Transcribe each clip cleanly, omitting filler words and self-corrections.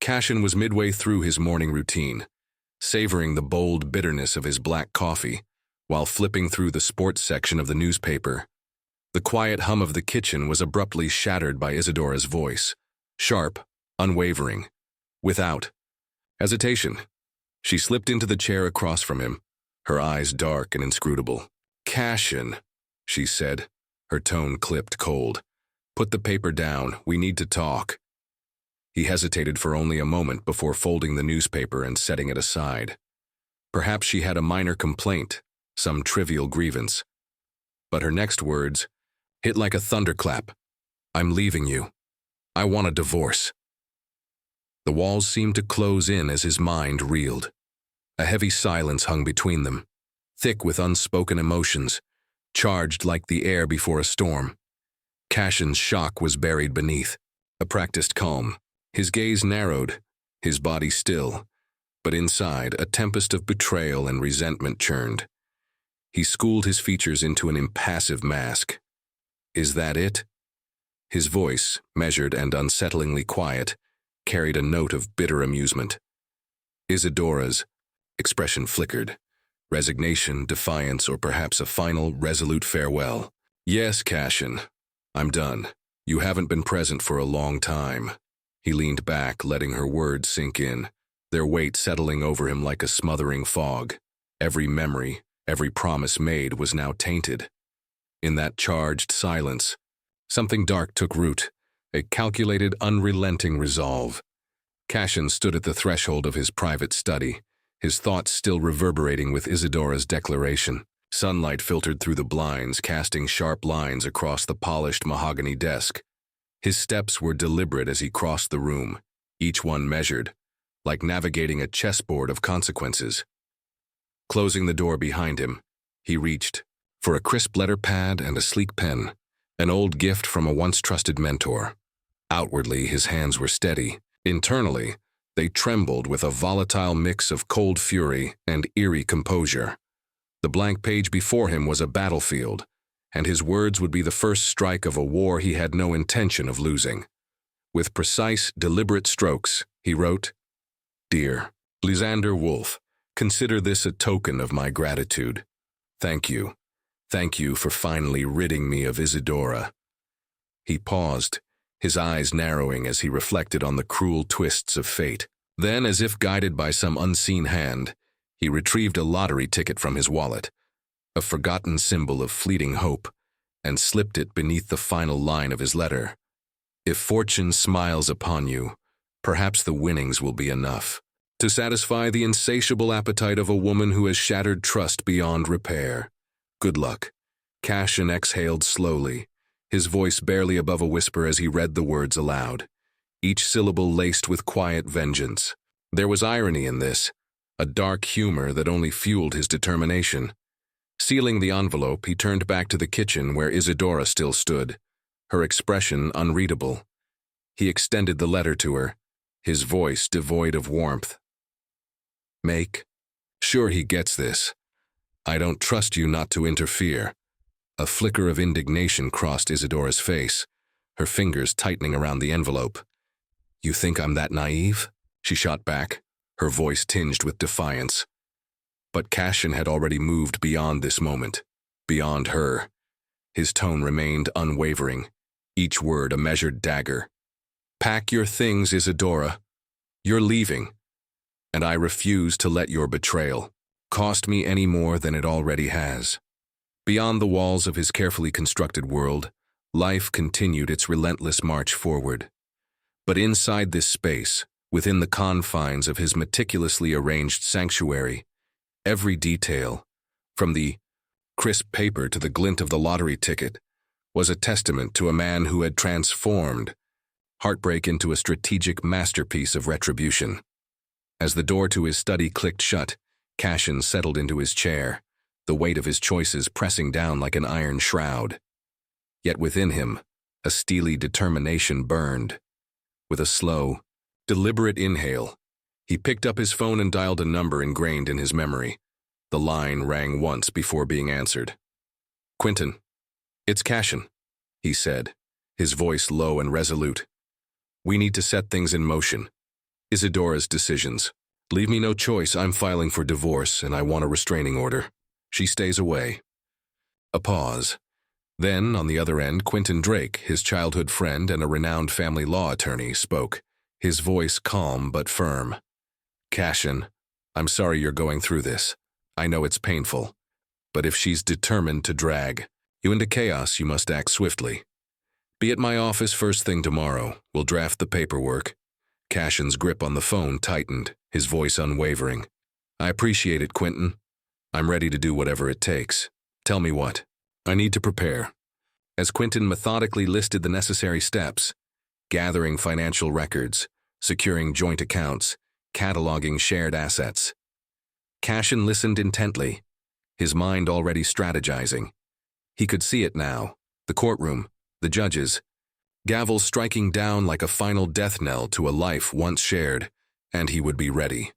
Cashin was midway through his morning routine, savoring the bold bitterness of his black coffee, while flipping through the sports section of the newspaper. The quiet hum of the kitchen was abruptly shattered by Isadora's voice, sharp, unwavering, without hesitation. She slipped into the chair across from him, her eyes dark and inscrutable. "Cashin," she said, her tone clipped cold. "Put the paper down, we need to talk." He hesitated for only a moment before folding the newspaper and setting it aside. Perhaps she had a minor complaint, some trivial grievance. But her next words hit like a thunderclap. "I'm leaving you. I want a divorce." The walls seemed to close in as his mind reeled. A heavy silence hung between them, thick with unspoken emotions, charged like the air before a storm. Cashin's shock was buried beneath a practiced calm. His gaze narrowed, his body still, but inside a tempest of betrayal and resentment churned. He schooled his features into an impassive mask. "Is that it?" His voice, measured and unsettlingly quiet, carried a note of bitter amusement. Isadora's expression flickered. Resignation, defiance, or perhaps a final, resolute farewell. "Yes, Cashin, I'm done. You haven't been present for a long time." He leaned back, letting her words sink in, their weight settling over him like a smothering fog. Every memory, every promise made was now tainted. In that charged silence, something dark took root, a calculated, unrelenting resolve. Cashin stood at the threshold of his private study, his thoughts still reverberating with Isadora's declaration. Sunlight filtered through the blinds, casting sharp lines across the polished mahogany desk. His steps were deliberate as he crossed the room, each one measured, like navigating a chessboard of consequences. Closing the door behind him, he reached for a crisp letter pad and a sleek pen, an old gift from a once-trusted mentor. Outwardly, his hands were steady. Internally, they trembled with a volatile mix of cold fury and eerie composure. The blank page before him was a battlefield, and his words would be the first strike of a war he had no intention of losing. With precise, deliberate strokes, he wrote, "Dear Lysander Wolf, consider this a token of my gratitude. Thank you. Thank you for finally ridding me of Isadora." He paused, his eyes narrowing as he reflected on the cruel twists of fate. Then, as if guided by some unseen hand, he retrieved a lottery ticket from his wallet, a forgotten symbol of fleeting hope, and slipped it beneath the final line of his letter. "If fortune smiles upon you, perhaps the winnings will be enough to satisfy the insatiable appetite of a woman who has shattered trust beyond repair. Good luck." Cashin exhaled slowly, his voice barely above a whisper as he read the words aloud, each syllable laced with quiet vengeance. There was irony in this, a dark humor that only fueled his determination. Sealing the envelope, he turned back to the kitchen where Isadora still stood, her expression unreadable. He extended the letter to her, his voice devoid of warmth. "Make sure he gets this. I don't trust you not to interfere." A flicker of indignation crossed Isadora's face, her fingers tightening around the envelope. "You think I'm that naive?" she shot back, her voice tinged with defiance. But Cashin had already moved beyond this moment, beyond her. His tone remained unwavering, each word a measured dagger. "Pack your things, Isadora. You're leaving, and I refuse to let your betrayal cost me any more than it already has." Beyond the walls of his carefully constructed world, life continued its relentless march forward. But inside this space, within the confines of his meticulously arranged sanctuary, every detail, from the crisp paper to the glint of the lottery ticket, was a testament to a man who had transformed heartbreak into a strategic masterpiece of retribution. As the door to his study clicked shut, Cashin settled into his chair, the weight of his choices pressing down like an iron shroud. Yet within him, a steely determination burned. With a slow, deliberate inhale, he picked up his phone and dialed a number ingrained in his memory. The line rang once before being answered. "Quentin, it's Cashin," he said, his voice low and resolute. "We need to set things in motion. Isadora's decisions. Leave me no choice. I'm filing for divorce and I want a restraining order. She stays away. A pause. Then, on the other end, Quentin Drake, his childhood friend and a renowned family law attorney, spoke, his voice calm but firm. Cashin, I'm sorry you're going through this. I know it's painful. But if she's determined to drag you into chaos, you must act swiftly. Be at my office first thing tomorrow. We'll draft the paperwork. Cashin's grip on the phone tightened, his voice unwavering. I appreciate it, Quentin. I'm ready to do whatever it takes. Tell me what. I need to prepare. As Quentin methodically listed the necessary steps, gathering financial records, securing joint accounts, cataloging shared assets. Cashin listened intently, his mind already strategizing. He could see it now, the courtroom, the judges, gavels striking down like a final death knell to a life once shared, and he would be ready.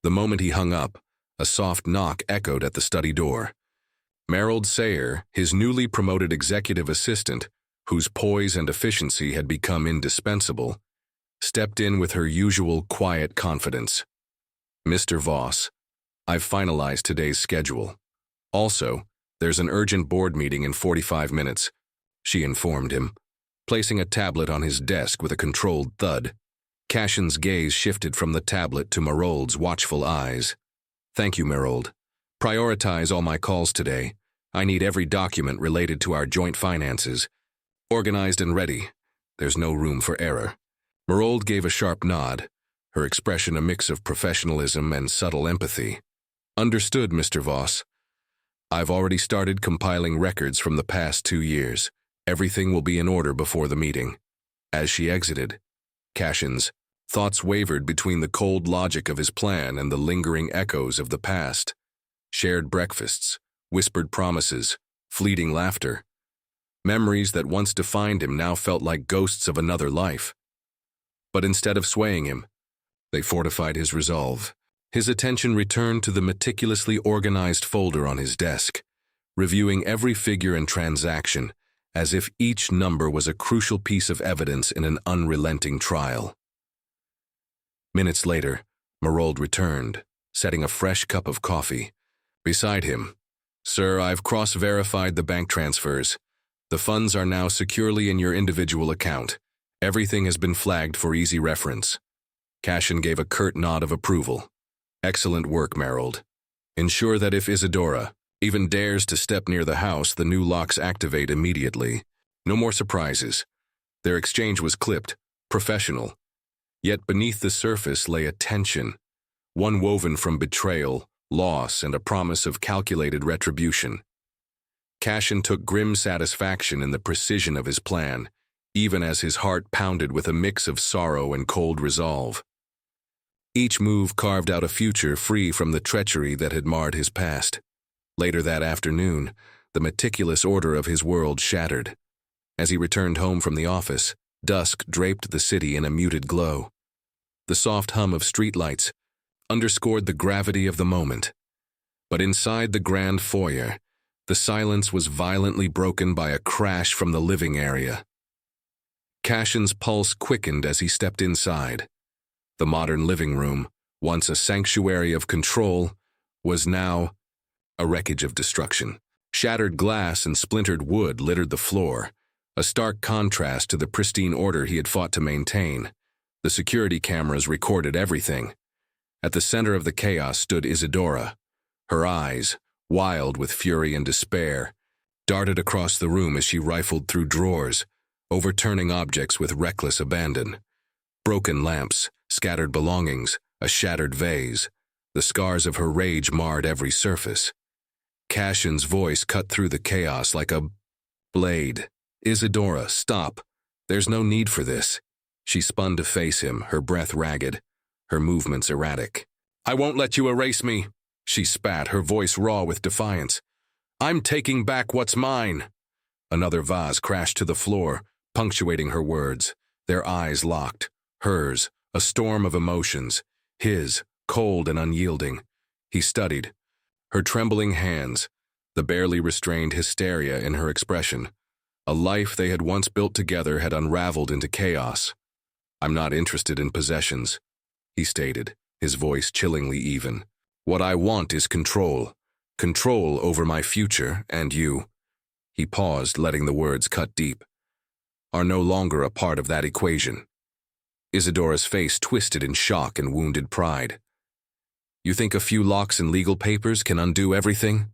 The moment he hung up, a soft knock echoed at the study door. Marital Sayer, his newly promoted executive assistant, whose poise and efficiency had become indispensable, stepped in with her usual quiet confidence. Mr. Voss, I've finalized today's schedule. Also, there's an urgent board meeting in 45 minutes, she informed him, placing a tablet on his desk with a controlled thud. Cashin's gaze shifted from the tablet to Marold's watchful eyes. Thank you, Marold. Prioritize all my calls today. I need every document related to our joint finances. Organized and ready. There's no room for error. Marold gave a sharp nod, her expression a mix of professionalism and subtle empathy. Understood, Mr. Voss. I've already started compiling records from the past 2 years. Everything will be in order before the meeting. As she exited, Cashin's thoughts wavered between the cold logic of his plan and the lingering echoes of the past. Shared breakfasts, whispered promises, fleeting laughter. Memories that once defined him now felt like ghosts of another life. But instead of swaying him, they fortified his resolve. His attention returned to the meticulously organized folder on his desk, reviewing every figure and transaction, as if each number was a crucial piece of evidence in an unrelenting trial. Minutes later, Marold returned, setting a fresh cup of coffee. Beside him, Sir, I've cross-verified the bank transfers. The funds are now securely in your individual account. Everything has been flagged for easy reference. Cashin gave a curt nod of approval. Excellent work, Marold. Ensure that if Isadora even dares to step near the house, the new locks activate immediately. No more surprises. Their exchange was clipped, professional. Yet beneath the surface lay a tension, one woven from betrayal, loss, and a promise of calculated retribution. Cashin took grim satisfaction in the precision of his plan, even as his heart pounded with a mix of sorrow and cold resolve. Each move carved out a future free from the treachery that had marred his past. Later that afternoon, the meticulous order of his world shattered. As he returned home from the office, dusk draped the city in a muted glow. The soft hum of streetlights underscored the gravity of the moment. But inside the grand foyer, the silence was violently broken by a crash from the living area. Cashin's pulse quickened as he stepped inside. The modern living room, once a sanctuary of control, was now a wreckage of destruction. Shattered glass and splintered wood littered the floor, a stark contrast to the pristine order he had fought to maintain. The security cameras recorded everything. At the center of the chaos stood Isadora. Her eyes, wild with fury and despair, darted across the room as she rifled through drawers, overturning objects with reckless abandon. Broken lamps, scattered belongings, a shattered vase. The scars of her rage marred every surface. Cashin's voice cut through the chaos like a blade. Isadora, stop. There's no need for this. She spun to face him, her breath ragged, her movements erratic. I won't let you erase me, she spat, her voice raw with defiance. I'm taking back what's mine. Another vase crashed to the floor, punctuating her words. Their eyes locked. Hers, a storm of emotions. His, cold and unyielding. He studied. Her trembling hands, the barely restrained hysteria in her expression. A life they had once built together had unraveled into chaos. I'm not interested in possessions. he stated, his voice chillingly even. What I want is control. Control over my future and you. He paused, letting the words cut deep. Are no longer a part of that equation. Isadora's face twisted in shock and wounded pride. You think a few locks and legal papers can undo everything?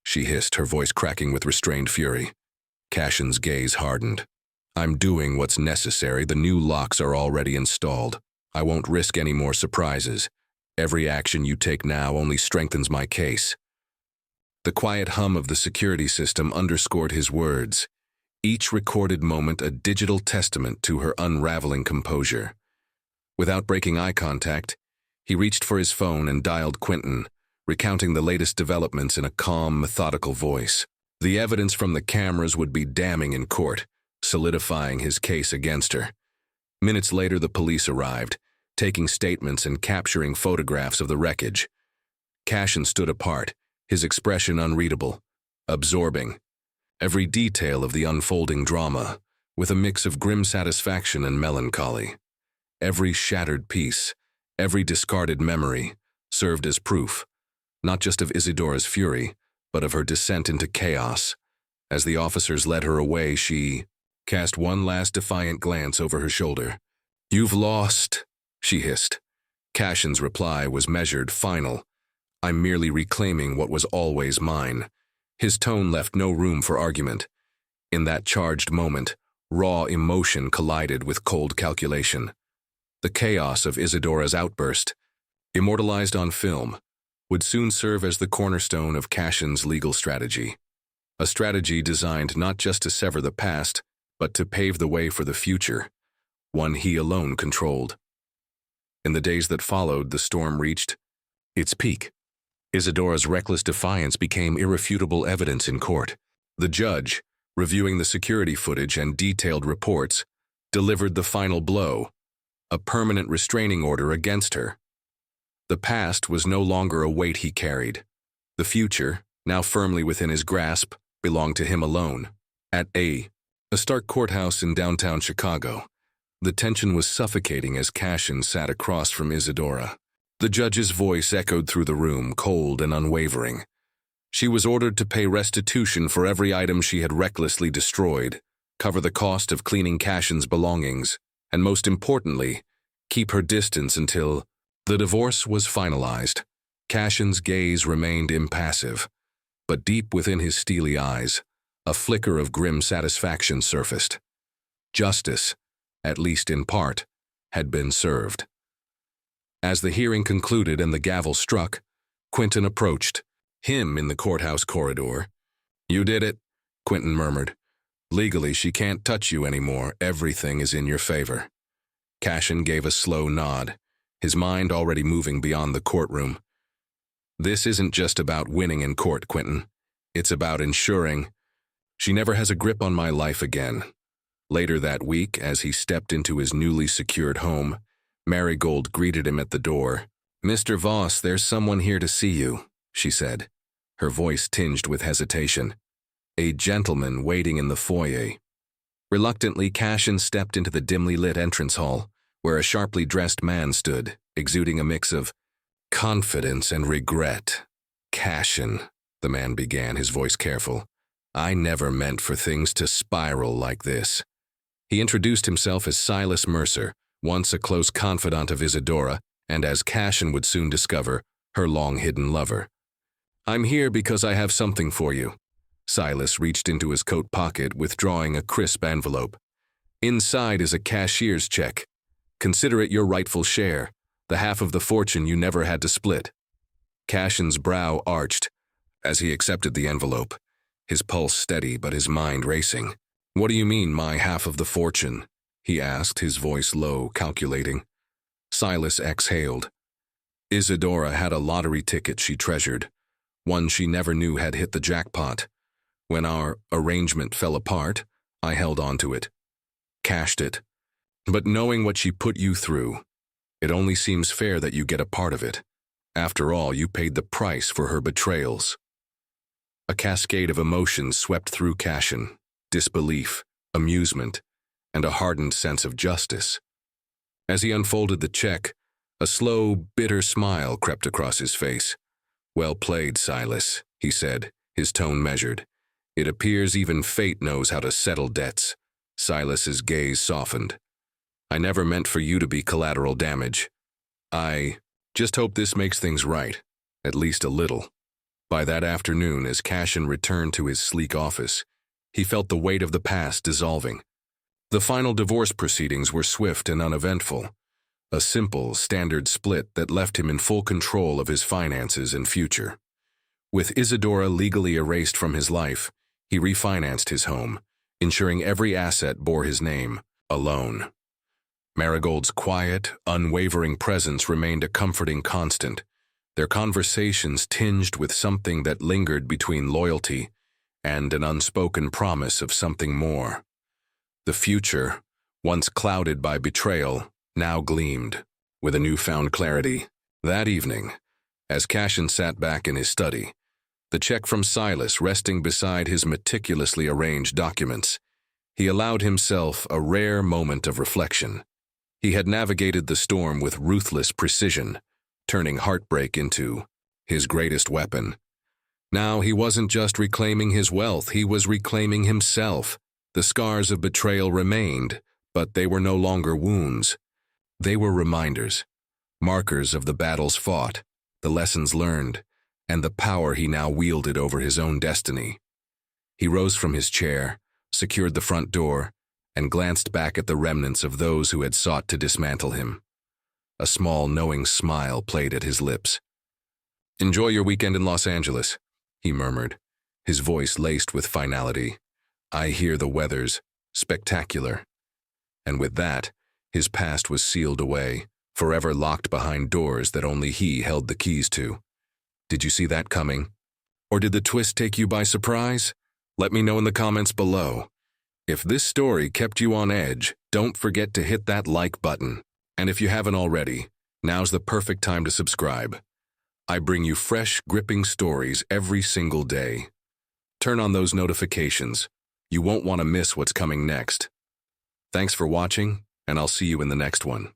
She hissed, her voice cracking with restrained fury. Cashin's gaze hardened. I'm doing what's necessary. The new locks are already installed. I won't risk any more surprises. Every action you take now only strengthens my case. The quiet hum of the security system underscored his words, each recorded moment a digital testament to her unraveling composure. Without breaking eye contact, he reached for his phone and dialed Quentin, recounting the latest developments in a calm, methodical voice. The evidence from the cameras would be damning in court, solidifying his case against her. Minutes later, the police arrived, taking statements and capturing photographs of the wreckage. Cashin stood apart, his expression unreadable, absorbing every detail of the unfolding drama, with a mix of grim satisfaction and melancholy. Every shattered piece, every discarded memory, served as proof, not just of Isadora's fury, but of her descent into chaos. As the officers led her away, she cast one last defiant glance over her shoulder. You've lost, she hissed. Cashin's reply was measured, final. I'm merely reclaiming what was always mine. His tone left no room for argument. In that charged moment, raw emotion collided with cold calculation. The chaos of Isadora's outburst, immortalized on film, would soon serve as the cornerstone of Cashin's legal strategy. A strategy designed not just to sever the past, but to pave the way for the future, one he alone controlled. In the days that followed, the storm reached its peak. Isadora's reckless defiance became irrefutable evidence in court. The judge, reviewing the security footage and detailed reports, delivered the final blow, a permanent restraining order against her. The past was no longer a weight he carried. The future, now firmly within his grasp, belonged to him alone. At a Stark courthouse in downtown Chicago, the tension was suffocating as Cashin sat across from Isadora. The judge's voice echoed through the room, cold and unwavering. She was ordered to pay restitution for every item she had recklessly destroyed, cover the cost of cleaning Cashin's belongings, and most importantly, keep her distance until the divorce was finalized. Cashin's gaze remained impassive, but deep within his steely eyes, a flicker of grim satisfaction surfaced. Justice, at least in part, had been served. As the hearing concluded and the gavel struck, Quentin approached, him in the courthouse corridor. You did it, Quentin murmured. Legally, she can't touch you anymore. Everything is in your favor. Cashin gave a slow nod, his mind already moving beyond the courtroom. This isn't just about winning in court, Quentin. It's about ensuring she never has a grip on my life again. Later that week, as he stepped into his newly secured home, Marigold greeted him at the door. Mr. Voss, there's someone here to see you, she said, her voice tinged with hesitation. A gentleman waiting in the foyer. Reluctantly, Cashin stepped into the dimly lit entrance hall, where a sharply dressed man stood, exuding a mix of confidence and regret. Cashin, the man began, his voice careful. I never meant for things to spiral like this. He introduced himself as Silas Mercer, once a close confidant of Isadora, and as Cashin would soon discover, her long-hidden lover. I'm here because I have something for you. Silas reached into his coat pocket, withdrawing a crisp envelope. Inside is a cashier's check. Consider it your rightful share, the half of the fortune you never had to split. Cashin's brow arched as he accepted the envelope, his pulse steady but his mind racing. What do you mean, my half of the fortune? He asked, his voice low, calculating. Silas exhaled. Isadora had a lottery ticket she treasured, one she never knew had hit the jackpot. When our arrangement fell apart, I held on to it, cashed it. But knowing what she put you through, it only seems fair that you get a part of it. After all, you paid the price for her betrayals. A cascade of emotions swept through Cashin, disbelief, amusement, and a hardened sense of justice. As he unfolded the check, A slow, bitter smile crept across his face. "Well played, Silas," he said, his tone measured. "It appears even fate knows how to settle debts." Silas's gaze softened. "I never meant for you to be collateral damage. I just hope this makes things right, at least a little." By that afternoon, as Cashin returned to his sleek office, he felt the weight of the past dissolving. The final divorce proceedings were swift and uneventful, a simple, standard split that left him in full control of his finances and future. With Isadora legally erased from his life, he refinanced his home, ensuring every asset bore his name, alone. Marigold's quiet, unwavering presence remained a comforting constant, their conversations tinged with something that lingered between loyalty and an unspoken promise of something more. The future, once clouded by betrayal, now gleamed with a newfound clarity. That evening, as Cashin sat back in his study, the check from Silas resting beside his meticulously arranged documents, he allowed himself a rare moment of reflection. He had navigated the storm with ruthless precision, turning heartbreak into his greatest weapon. Now he wasn't just reclaiming his wealth, he was reclaiming himself. The scars of betrayal remained, but they were no longer wounds. They were reminders, markers of the battles fought, the lessons learned, and the power he now wielded over his own destiny. He rose from his chair, secured the front door, and glanced back at the remnants of those who had sought to dismantle him. A small, knowing smile played at his lips. "Enjoy your weekend in Los Angeles," he murmured, his voice laced with finality. "I hear the weather's spectacular." And with that, his past was sealed away, forever locked behind doors that only he held the keys to. Did you see that coming? Or did the twist take you by surprise? Let me know in the comments below. If this story kept you on edge, don't forget to hit that like button. And if you haven't already, now's the perfect time to subscribe. I bring you fresh, gripping stories every single day. Turn on those notifications. You won't want to miss what's coming next. Thanks for watching, and I'll see you in the next one.